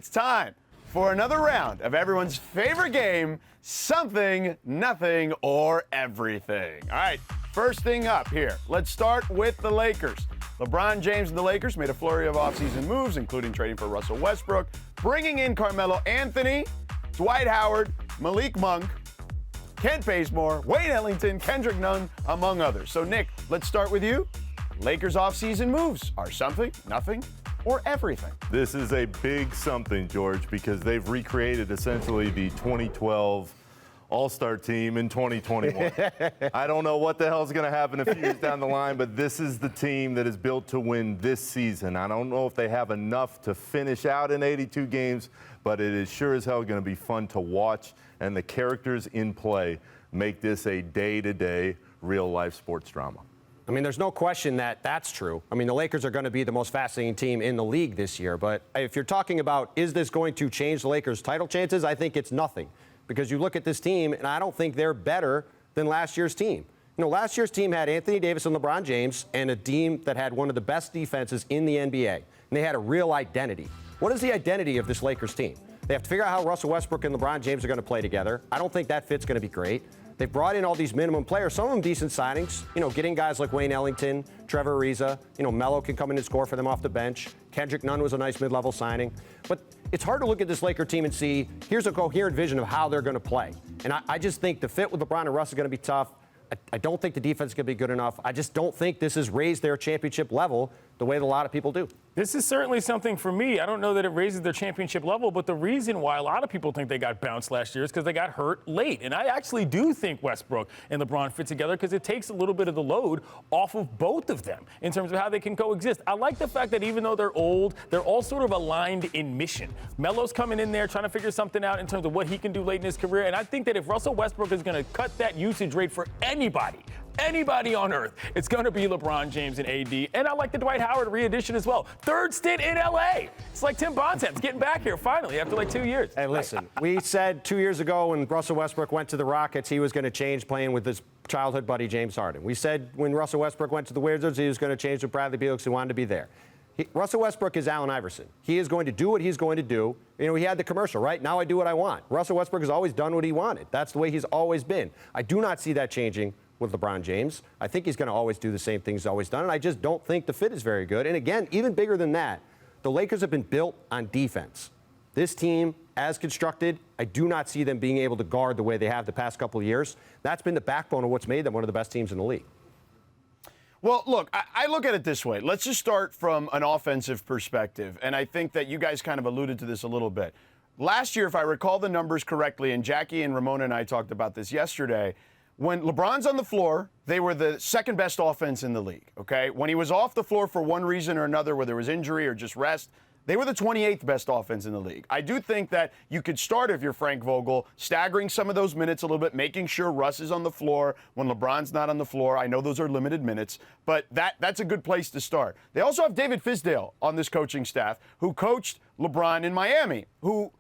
It's time for another round of everyone's favorite game, Something, Nothing, or Everything. All right, first thing up here. Let's start with the Lakers. LeBron James and the Lakers made a flurry of offseason moves, including trading for Russell Westbrook, bringing in Carmelo Anthony, Dwight Howard, Malik Monk, Kent Bazemore, Wayne Ellington, Kendrick Nunn, among others. So, Nick, let's start with you. Lakers offseason moves are something, nothing, or everything. This is a big something, George, because they've recreated essentially the 2012 All-Star team in 2021. I don't know what the hell is going to happen a few years down the line, but this is the team that is built to win this season. I don't know if they have enough to finish out in 82 games, but it is sure as hell going to be fun to watch, and the characters in play make this a day-to-day, real-life sports drama. I mean, there's no question that that's true. I mean, the Lakers are going to be the most fascinating team in the league this year. But if you're talking about, is this going to change the Lakers' title chances, I think it's nothing. Because you look at this team, and I don't think they're better than last year's team. You know, last year's team had Anthony Davis and LeBron James, and a team that had one of the best defenses in the NBA. And they had a real identity. What is the identity of this Lakers team? They have to figure out how Russell Westbrook and LeBron James are going to play together. I don't think that fit's going to be great. They've brought in all these minimum players, some of them decent signings, you know, getting guys like Wayne Ellington, Trevor Ariza, you know, Melo can come in and score for them off the bench. Kendrick Nunn was a nice mid-level signing. But it's hard to look at this Laker team and see, here's a coherent vision of how they're going to play. And I just think the fit with LeBron and Russ is going to be tough. I don't think the defense is going to be good enough. I just don't think this has raised their championship level the way that a lot of people do. This is certainly something for me. I don't know that it raises their championship level, but the reason why a lot of people think they got bounced last year is because they got hurt late. And I actually do think Westbrook and LeBron fit together because it takes a little bit of the load off of both of them in terms of how they can coexist. I like the fact that even though they're old, they're all sort of aligned in mission. Melo's coming in there trying to figure something out in terms of what he can do late in his career. And I think that if Russell Westbrook is going to cut that usage rate for anybody on earth, it's going to be LeBron James and AD. And I like the Dwight Howard re-addition as well. Third stint in LA. It's like Tim Bontemps getting back here finally after like 2 years. Hey, listen, we said 2 years ago when Russell Westbrook went to the Rockets, he was going to change playing with his childhood buddy James Harden. We said when Russell Westbrook went to the Wizards, he was going to change with Bradley Beal because he wanted to be there. Russell Westbrook is Allen Iverson. He is going to do what he's going to do. You know, he had the commercial, right? Now I do what I want. Russell Westbrook has always done what he wanted. That's the way he's always been. I do not see that changing with LeBron James. I think he's going to always do the same things he's always done, and I just don't think the fit is very good. And again, even bigger than that, the Lakers have been built on defense. This team, as constructed, I do not see them being able to guard the way they have the past couple of years. That's been the backbone of what's made them one of the best teams in the league. Well, look, I look at it this way. Let's just start from an offensive perspective, and I think that you guys kind of alluded to this a little bit. Last year, if I recall the numbers correctly, and Jackie and Ramona and I talked about this yesterday, when LeBron's on the floor, they were the second best offense in the league, okay? When he was off the floor for one reason or another, whether it was injury or just rest, they were the 28th best offense in the league. I do think that you could start, if you're Frank Vogel, staggering some of those minutes a little bit, making sure Russ is on the floor when LeBron's not on the floor. I know those are limited minutes, but that's a good place to start. They also have David Fizdale on this coaching staff, who coached LeBron in Miami, who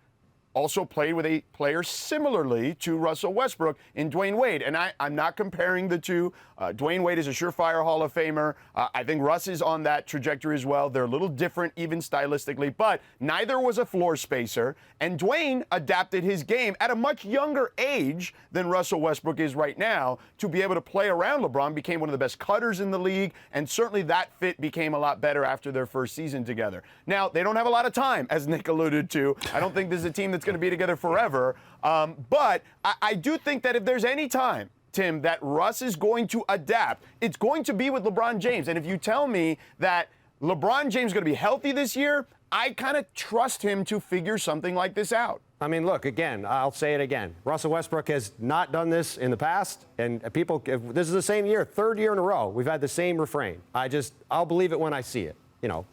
also played with a player similarly to Russell Westbrook in Dwayne Wade. And I'm not comparing the two. Dwayne Wade is a surefire Hall of Famer. I think Russ is on that trajectory as well. They're a little different, even stylistically, but neither was a floor spacer. And Dwayne adapted his game at a much younger age than Russell Westbrook is right now to be able to play around LeBron, became one of the best cutters in the league, and certainly that fit became a lot better after their first season together. Now, they don't have a lot of time, as Nick alluded to. I don't think this is a team that's going to be together forever, but I do think that if there's any time, Tim, that Russ is going to adapt, it's going to be with LeBron James. And if you tell me that LeBron James is going to be healthy this year, I kind of trust him to figure something like this out. I mean, look, again, I'll say it again. Russell Westbrook has not done this in the past, and this is the same year, third year in a row, we've had the same refrain. I'll believe it when I see it, you know.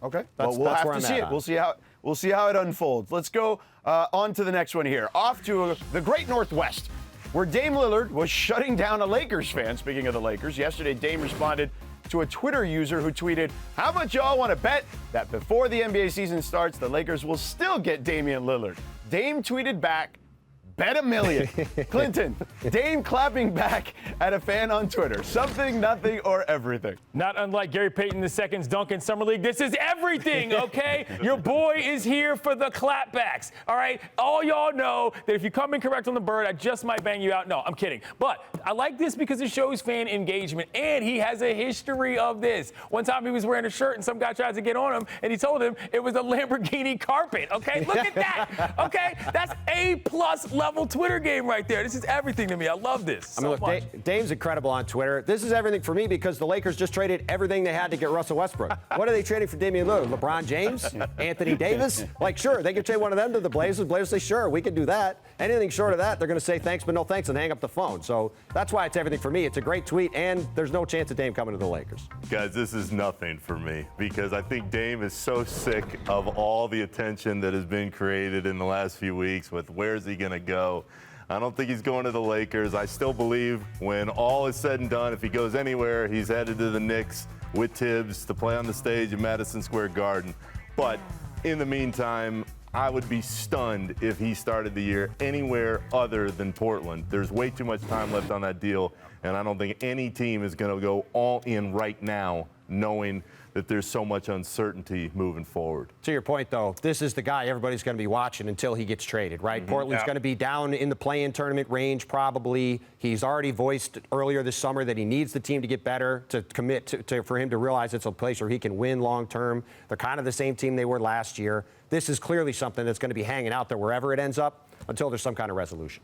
Okay, well, we'll have to see it. We'll see how it unfolds. Let's go on to the next one here. Off to the great Northwest, where Dame Lillard was shutting down a Lakers fan. Speaking of the Lakers, yesterday Dame responded to a Twitter user who tweeted, "How much y'all want to bet that before the NBA season starts, the Lakers will still get Damian Lillard?" Dame tweeted back, Bet $1 million. Clinton, Dame clapping back at a fan on Twitter. Something, nothing, or everything. Not unlike Gary Payton II's dunk in Summer League. This is everything, okay? Your boy is here for the clapbacks, all right? All y'all know that if you come in correct on the bird, I just might bang you out. No, I'm kidding. But I like this because it shows fan engagement, and he has a history of this. One time he was wearing a shirt, and some guy tried to get on him, and he told him it was a Lamborghini carpet, okay? Look at that, okay? That's A-plus level Twitter game right there. This is everything to me. I love this. I mean, look, Dame's incredible on Twitter. This is everything for me because the Lakers just traded everything they had to get Russell Westbrook. What are they trading for Damian Lillard? LeBron James? Anthony Davis? Like, sure, they could trade one of them to the Blazers. Blazers say, sure, we can do that. Anything short of that, they're going to say thanks, but no thanks, and hang up the phone. So that's why it's everything for me. It's a great tweet, and there's no chance of Dame coming to the Lakers. Guys, this is nothing for me because I think Dame is so sick of all the attention that has been created in the last few weeks with where's he going to go. I don't think he's going to the Lakers. I still believe when all is said and done, if he goes anywhere, he's headed to the Knicks with Tibbs to play on the stage in Madison Square Garden. But in the meantime, I would be stunned if he started the year anywhere other than Portland. There's way too much time left on that deal, and I don't think any team is going to go all in right now knowing that there's so much uncertainty moving forward. To your point, though, this is the guy everybody's going to be watching until he gets traded, right? Mm-hmm. Portland's going to be down in the play-in tournament range probably. He's already voiced earlier this summer that he needs the team to get better, to commit for him to realize it's a place where he can win long-term. They're kind of the same team they were last year. This is clearly something that's going to be hanging out there wherever it ends up until there's some kind of resolution.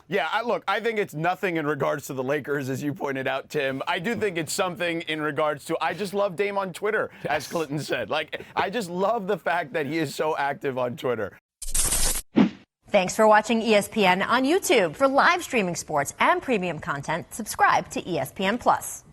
Yeah, look, I think it's nothing in regards to the Lakers, as you pointed out, Tim. I do think it's something in regards to, I just love Dame on Twitter, as Clinton said. Like, I just love the fact that he is so active on Twitter. Thanks for watching ESPN on YouTube. For live streaming sports and premium content, subscribe to ESPN+.